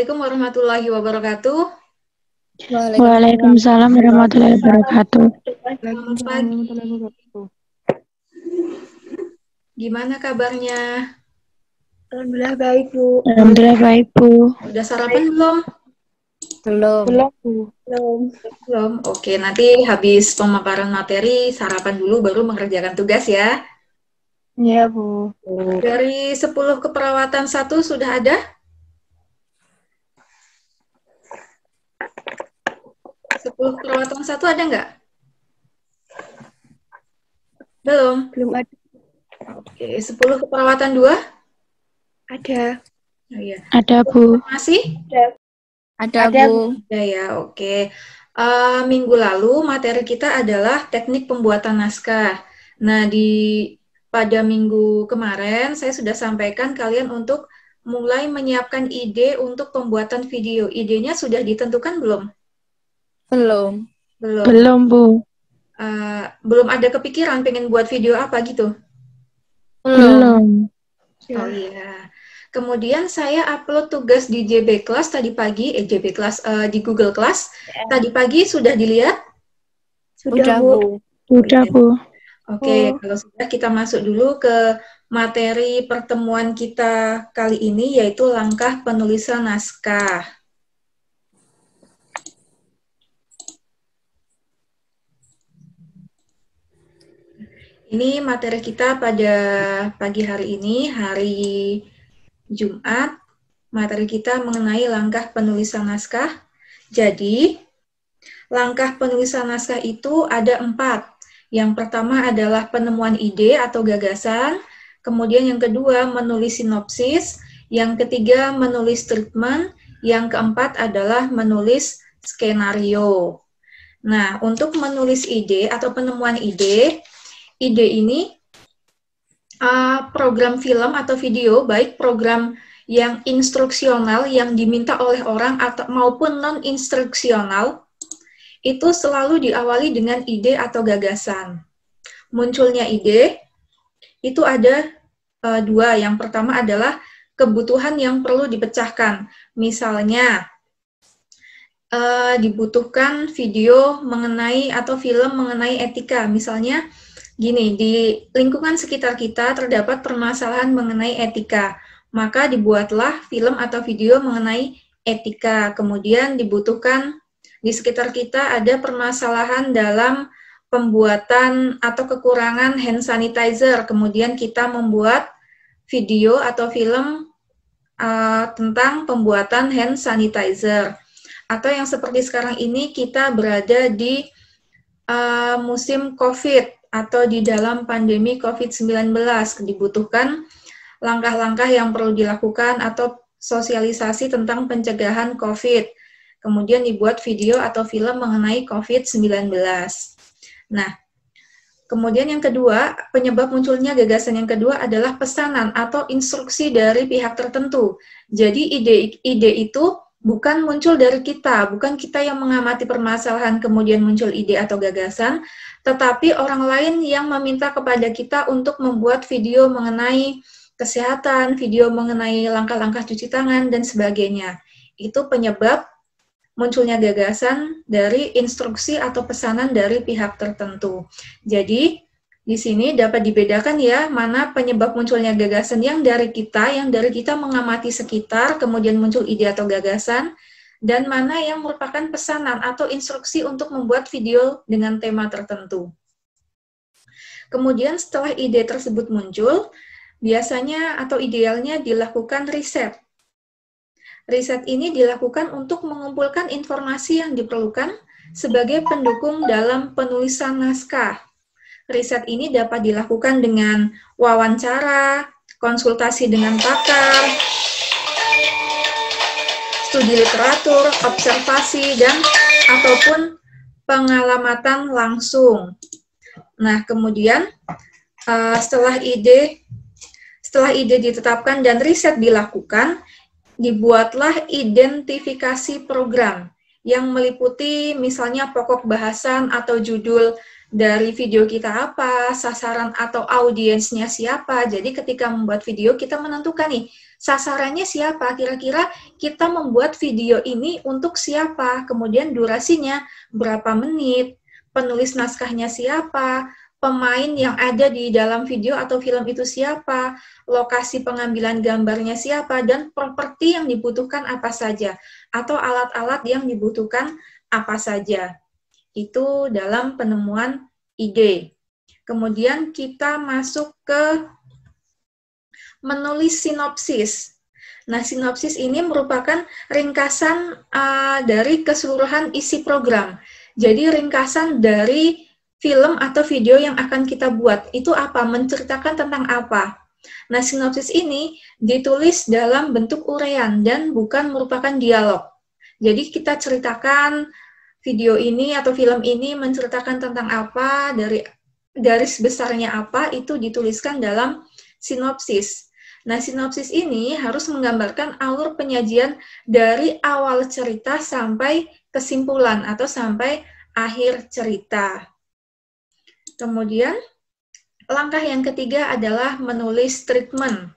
Assalamualaikum warahmatullahi wabarakatuh. Waalaikumsalam warahmatullahi wabarakatuh. Selamat pagi. Gimana kabarnya? Alhamdulillah baik, Bu. Alhamdulillah baik, Bu. Udah sarapan belum? Belum. Oke, nanti habis pemaparan materi, sarapan dulu baru mengerjakan tugas ya. Iya, Bu. Dari 10 keperawatan 1 sudah ada? Sepuluh keperawatan 1 ada nggak? Belum? Belum ada. Oke, 10 keperawatan 2? Ada. Oh, iya. Ada, Bu. Masih? Ada, Bu. Ada ya, oke. Minggu lalu materi kita adalah teknik pembuatan naskah. Nah, pada minggu kemarin saya sudah sampaikan kalian untuk mulai menyiapkan ide untuk pembuatan video. Idenya sudah ditentukan belum? Belum. Belum, Bu. Belum ada kepikiran pengen buat video apa gitu? Belum. Oh iya. Kemudian saya upload tugas di JB Class tadi pagi, di Google Class. Tadi pagi sudah dilihat? Sudah, Bu. Sudah, Bu. Oke, kalau sudah kita masuk dulu ke materi pertemuan kita kali ini, yaitu langkah penulisan naskah. Ini materi kita pada pagi hari ini, hari Jumat. Materi kita mengenai langkah penulisan naskah. Jadi, langkah penulisan naskah itu ada 4. Yang pertama adalah penemuan ide atau gagasan. Kemudian yang kedua, menulis sinopsis. Yang ketiga, menulis treatment. Yang keempat adalah menulis skenario. Nah, untuk menulis ide atau penemuan ide ini program film atau video, baik program yang instruksional yang diminta oleh orang atau maupun non-instruksional, itu selalu diawali dengan ide atau gagasan. Munculnya ide, itu ada 2. Yang pertama adalah kebutuhan yang perlu dipecahkan. Misalnya, dibutuhkan video mengenai atau film mengenai etika. Misalnya, gini, di lingkungan sekitar kita terdapat permasalahan mengenai etika, maka dibuatlah film atau video mengenai etika. Kemudian dibutuhkan di sekitar kita ada permasalahan dalam pembuatan atau kekurangan hand sanitizer, kemudian kita membuat video atau film tentang pembuatan hand sanitizer. Atau yang seperti sekarang ini kita berada di musim COVID, atau di dalam pandemi COVID-19, dibutuhkan langkah-langkah yang perlu dilakukan atau sosialisasi tentang pencegahan COVID. Kemudian dibuat video atau film mengenai COVID-19. Nah, kemudian yang kedua, penyebab munculnya gagasan yang kedua adalah pesanan atau instruksi dari pihak tertentu. Jadi ide itu bukan muncul dari kita, bukan kita yang mengamati permasalahan kemudian muncul ide atau gagasan, tetapi orang lain yang meminta kepada kita untuk membuat video mengenai kesehatan, video mengenai langkah-langkah cuci tangan, dan sebagainya. Itu penyebab munculnya gagasan dari instruksi atau pesanan dari pihak tertentu. Jadi, di sini dapat dibedakan ya, mana penyebab munculnya gagasan yang dari kita mengamati sekitar, kemudian muncul ide atau gagasan, dan mana yang merupakan pesanan atau instruksi untuk membuat video dengan tema tertentu. Kemudian setelah ide tersebut muncul, biasanya atau idealnya dilakukan riset. Riset ini dilakukan untuk mengumpulkan informasi yang diperlukan sebagai pendukung dalam penulisan naskah. Riset ini dapat dilakukan dengan wawancara, konsultasi dengan pakar, studi literatur, observasi, dan ataupun pengalamatan langsung. Nah, kemudian setelah ide ditetapkan dan riset dilakukan, dibuatlah identifikasi program yang meliputi misalnya pokok bahasan atau judul dari video kita apa, sasaran atau audiensnya siapa. Jadi ketika membuat video kita menentukan nih, sasarannya siapa, kira-kira kita membuat video ini untuk siapa, kemudian durasinya berapa menit, penulis naskahnya siapa, pemain yang ada di dalam video atau film itu siapa, lokasi pengambilan gambarnya siapa, dan properti yang dibutuhkan apa saja, atau alat-alat yang dibutuhkan apa saja. Itu dalam penemuan ide. Kemudian kita masuk ke menulis sinopsis. Nah, sinopsis ini merupakan ringkasan dari keseluruhan isi program. Jadi, ringkasan dari film atau video yang akan kita buat. Itu apa? Menceritakan tentang apa? Nah, sinopsis ini ditulis dalam bentuk uraian dan bukan merupakan dialog. Jadi, kita ceritakan video ini atau film ini menceritakan tentang apa, dari garis besarnya apa, itu dituliskan dalam sinopsis. Nah, sinopsis ini harus menggambarkan alur penyajian dari awal cerita sampai kesimpulan atau sampai akhir cerita. Kemudian, langkah yang ketiga adalah menulis treatment.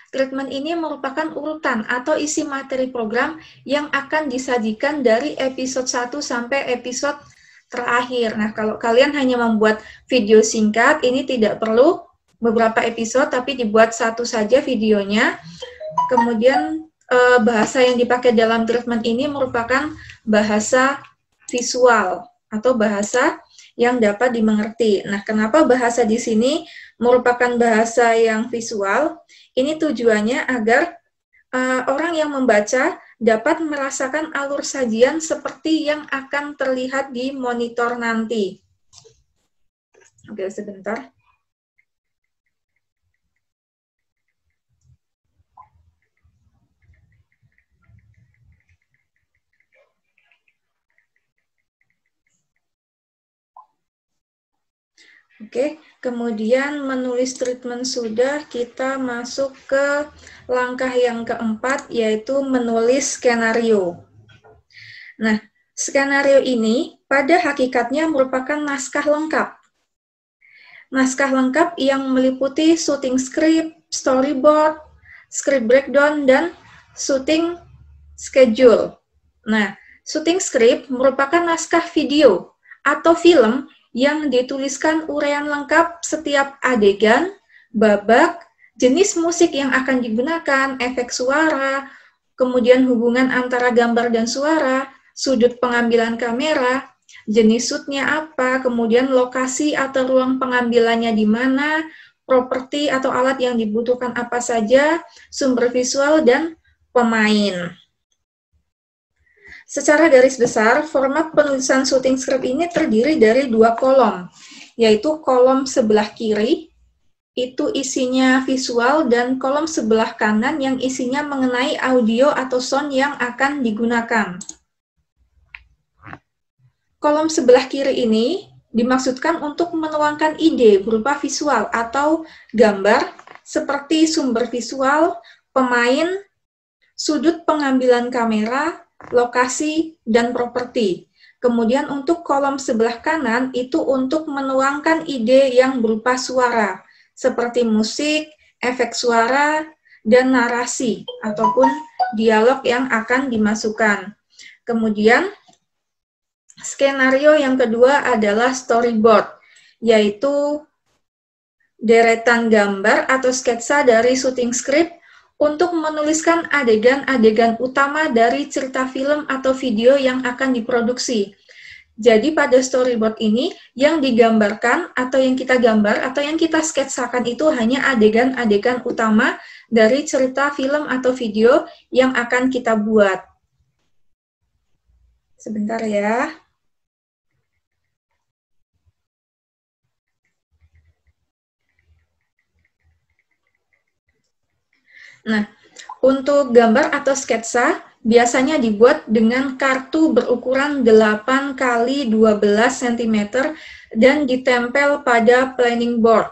Treatment ini merupakan urutan atau isi materi program yang akan disajikan dari episode 1 sampai episode terakhir. Nah, kalau kalian hanya membuat video singkat, ini tidak perlu beberapa episode, tapi dibuat satu saja videonya. Kemudian bahasa yang dipakai dalam treatment ini merupakan bahasa visual atau bahasa yang dapat dimengerti. Nah, kenapa bahasa di sini merupakan bahasa yang visual? Ini tujuannya agar orang yang membaca dapat merasakan alur sajian seperti yang akan terlihat di monitor nanti. Oke, sebentar. Oke, kemudian menulis treatment sudah, kita masuk ke langkah yang keempat, yaitu menulis skenario. Nah, skenario ini pada hakikatnya merupakan naskah lengkap. Naskah lengkap yang meliputi syuting script, storyboard, script breakdown, dan syuting schedule. Nah, syuting script merupakan naskah video atau film yang dituliskan uraian lengkap setiap adegan, babak, jenis musik yang akan digunakan, efek suara, kemudian hubungan antara gambar dan suara, sudut pengambilan kamera, jenis shootnya apa, kemudian lokasi atau ruang pengambilannya di mana, properti atau alat yang dibutuhkan apa saja, sumber visual, dan pemain. Secara garis besar, format penulisan syuting script ini terdiri dari 2 kolom, yaitu kolom sebelah kiri, itu isinya visual, dan kolom sebelah kanan yang isinya mengenai audio atau sound yang akan digunakan. Kolom sebelah kiri ini dimaksudkan untuk menuangkan ide berupa visual atau gambar, seperti sumber visual, pemain, sudut pengambilan kamera, lokasi, dan properti. Kemudian untuk kolom sebelah kanan itu untuk menuangkan ide yang berupa suara, seperti musik, efek suara, dan narasi, ataupun dialog yang akan dimasukkan. Kemudian, skenario yang kedua adalah storyboard, yaitu deretan gambar atau sketsa dari syuting script untuk menuliskan adegan-adegan utama dari cerita film atau video yang akan diproduksi. Jadi pada storyboard ini, yang digambarkan atau yang kita gambar atau yang kita sketsakan itu hanya adegan-adegan utama dari cerita film atau video yang akan kita buat. Sebentar ya. Nah, untuk gambar atau sketsa biasanya dibuat dengan kartu berukuran 8 x 12 cm dan ditempel pada planning board.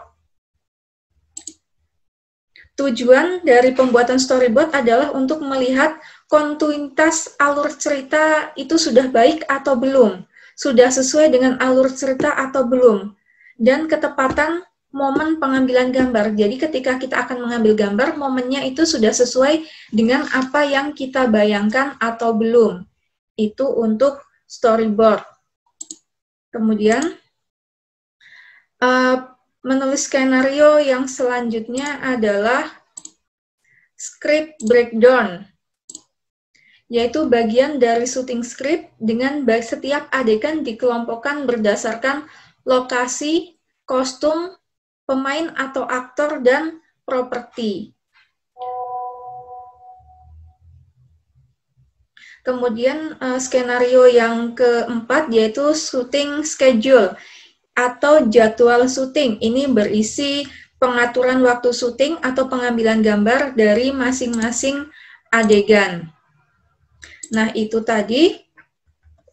Tujuan dari pembuatan storyboard adalah untuk melihat kontinuitas alur cerita itu sudah baik atau belum, sudah sesuai dengan alur cerita atau belum, dan ketepatan momen pengambilan gambar. Jadi ketika kita akan mengambil gambar, momennya itu sudah sesuai dengan apa yang kita bayangkan atau belum. Itu untuk storyboard. Kemudian, menulis skenario yang selanjutnya adalah script breakdown, yaitu bagian dari syuting script dengan setiap adegan dikelompokkan berdasarkan lokasi, kostum, pemain atau aktor, dan properti. Kemudian skenario yang keempat yaitu shooting schedule atau jadwal syuting. Ini berisi pengaturan waktu syuting atau pengambilan gambar dari masing-masing adegan. Nah, itu tadi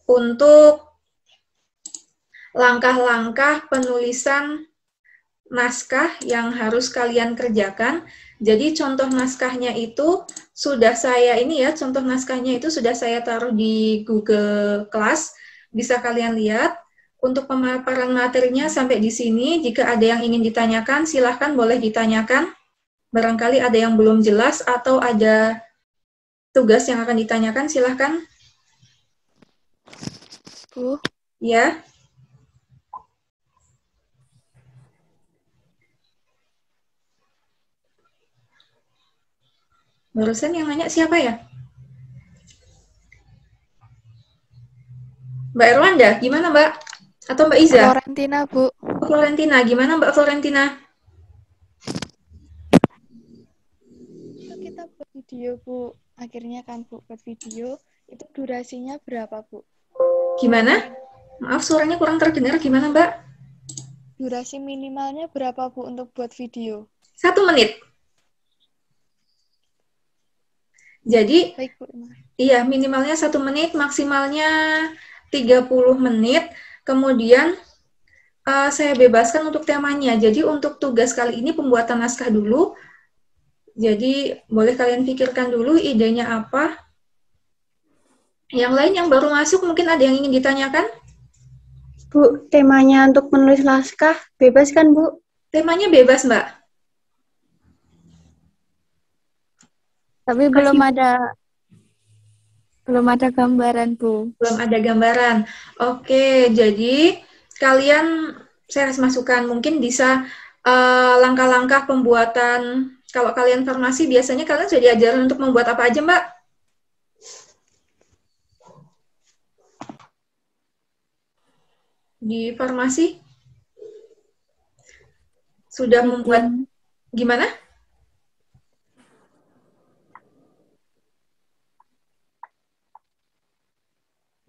untuk langkah-langkah penulisan naskah yang harus kalian kerjakan. Jadi contoh naskahnya itu sudah saya contoh naskahnya itu sudah saya taruh di Google Class. Bisa kalian lihat. Untuk pemaparan materinya sampai di sini. Jika ada yang ingin ditanyakan, silahkan boleh ditanyakan. Barangkali ada yang belum jelas atau ada tugas yang akan ditanyakan, silahkan. Bu. Ya. Barusan yang nanya siapa ya? Mbak Erwanda, gimana Mbak? Atau Mbak Iza? Florentina, Bu. Florentina, gimana Mbak Florentina? Itu kita buat video, Bu. Akhirnya kan, Bu, buat video. Itu durasinya berapa, Bu? Gimana? Maaf, suaranya kurang terdengar. Gimana Mbak? Durasi minimalnya berapa, Bu, untuk buat video? 1 menit. Jadi, Baik, Bu. iya, minimalnya 1 menit, maksimalnya 30 menit. Kemudian, saya bebaskan untuk temanya. Jadi, untuk tugas kali ini pembuatan naskah dulu. Jadi, boleh kalian pikirkan dulu idenya apa. Yang lain yang baru masuk, mungkin ada yang ingin ditanyakan? Bu, temanya untuk menulis naskah bebas kan, Bu? Temanya bebas, Mbak. Tapi belum ada gambaran, Bu. Belum ada gambaran. Oke, jadi kalian saya harus masukkan mungkin bisa langkah-langkah pembuatan. Kalau kalian farmasi biasanya kalian sudah diajarin untuk membuat apa aja, Mbak? Di farmasi sudah membuat gimana?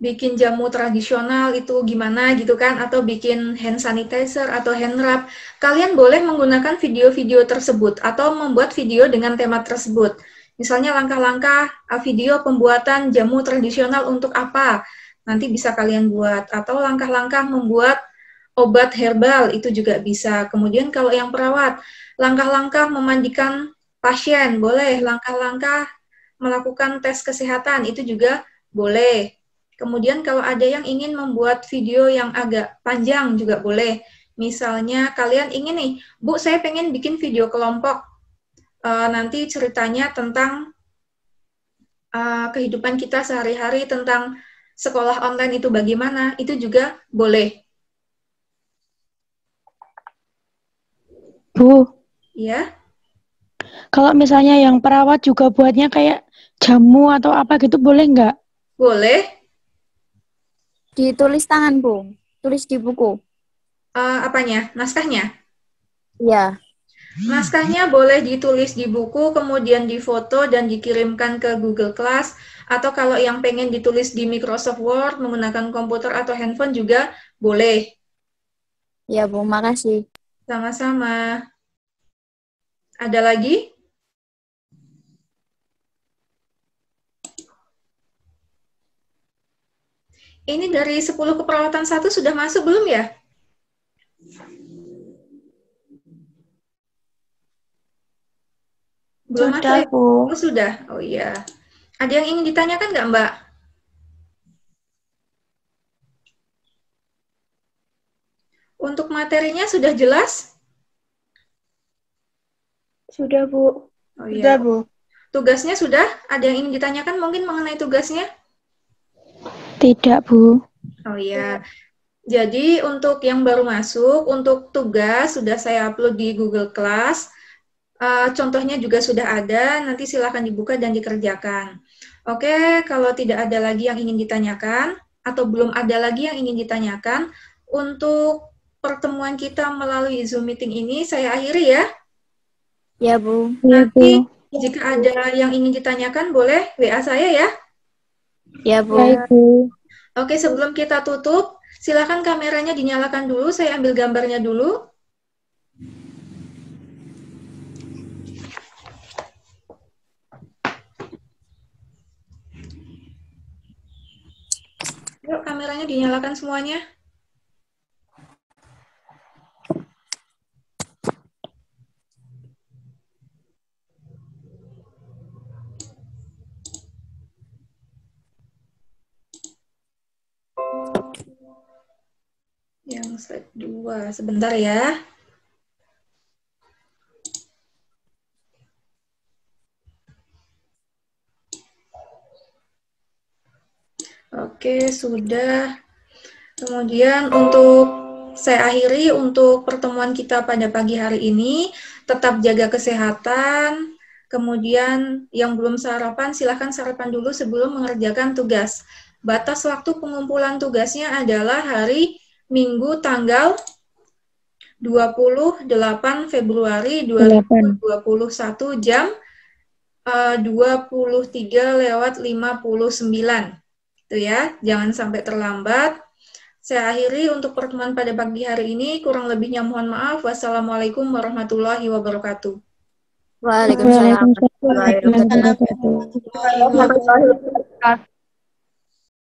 Bikin jamu tradisional itu gimana gitu kan, atau bikin hand sanitizer atau hand rub. Kalian boleh menggunakan video-video tersebut atau membuat video dengan tema tersebut. Misalnya langkah-langkah video pembuatan jamu tradisional untuk apa, nanti bisa kalian buat. Atau langkah-langkah membuat obat herbal, itu juga bisa. Kemudian kalau yang perawat, langkah-langkah memandikan pasien, boleh. Langkah-langkah melakukan tes kesehatan, itu juga boleh. Kemudian kalau ada yang ingin membuat video yang agak panjang juga boleh. Misalnya kalian ingin nih, Bu, saya pengen bikin video kelompok. Nanti ceritanya tentang kehidupan kita sehari-hari, tentang sekolah online itu bagaimana, itu juga boleh. Bu. Ya. Kalau misalnya yang perawat juga buatnya kayak jamu atau apa gitu, boleh nggak? Boleh. Ditulis tangan, Bu. Tulis di buku. Apanya? Naskahnya? Iya. Naskahnya boleh ditulis di buku, kemudian difoto dan dikirimkan ke Google Class. Atau kalau yang pengen ditulis di Microsoft Word menggunakan komputer atau handphone juga boleh. Ya, Bu. Makasih. Sama-sama. Ada lagi? Ini dari 10 keperawatan 1 sudah masuk belum ya? Belum Sudah, masuk? Bu. Oh, sudah. Oh iya. Ada yang ingin ditanyakan nggak, Mbak? Untuk materinya sudah jelas? Sudah, Bu. Oh Sudah, iya. Bu. Tugasnya sudah? Ada yang ingin ditanyakan mungkin mengenai tugasnya? Tidak, Bu. Oh iya. Jadi untuk yang baru masuk, untuk tugas sudah saya upload di Google Class. Contohnya juga sudah ada, nanti silakan dibuka dan dikerjakan. Oke, kalau tidak ada lagi yang ingin ditanyakan, atau belum ada lagi yang ingin ditanyakan, untuk pertemuan kita melalui Zoom meeting ini, saya akhiri ya. Ya, Bu. Iya, Nanti Bu. jika ada yang ingin ditanyakan, boleh WA saya ya. Ya, Bu. Baik, Bu. Oke, sebelum kita tutup, silakan kameranya dinyalakan dulu, saya ambil gambarnya dulu. Yuk, kameranya dinyalakan semuanya. Yang slide 2, sebentar ya. Oke, sudah. Kemudian untuk saya akhiri untuk pertemuan kita pada pagi hari ini. Tetap jaga kesehatan. Kemudian yang belum sarapan, silahkan sarapan dulu sebelum mengerjakan tugas. Batas waktu pengumpulan tugasnya adalah hari Minggu tanggal 28 Februari 2021 jam 23:59. Itu ya, jangan sampai terlambat. Saya akhiri untuk pertemuan pada pagi hari ini. Kurang lebihnya mohon maaf. Wassalamualaikum warahmatullahi wabarakatuh. Waalaikumsalam. Waalaikumsalam warahmatullahi wabarakatuh. Warahmatullahi wabarakatuh.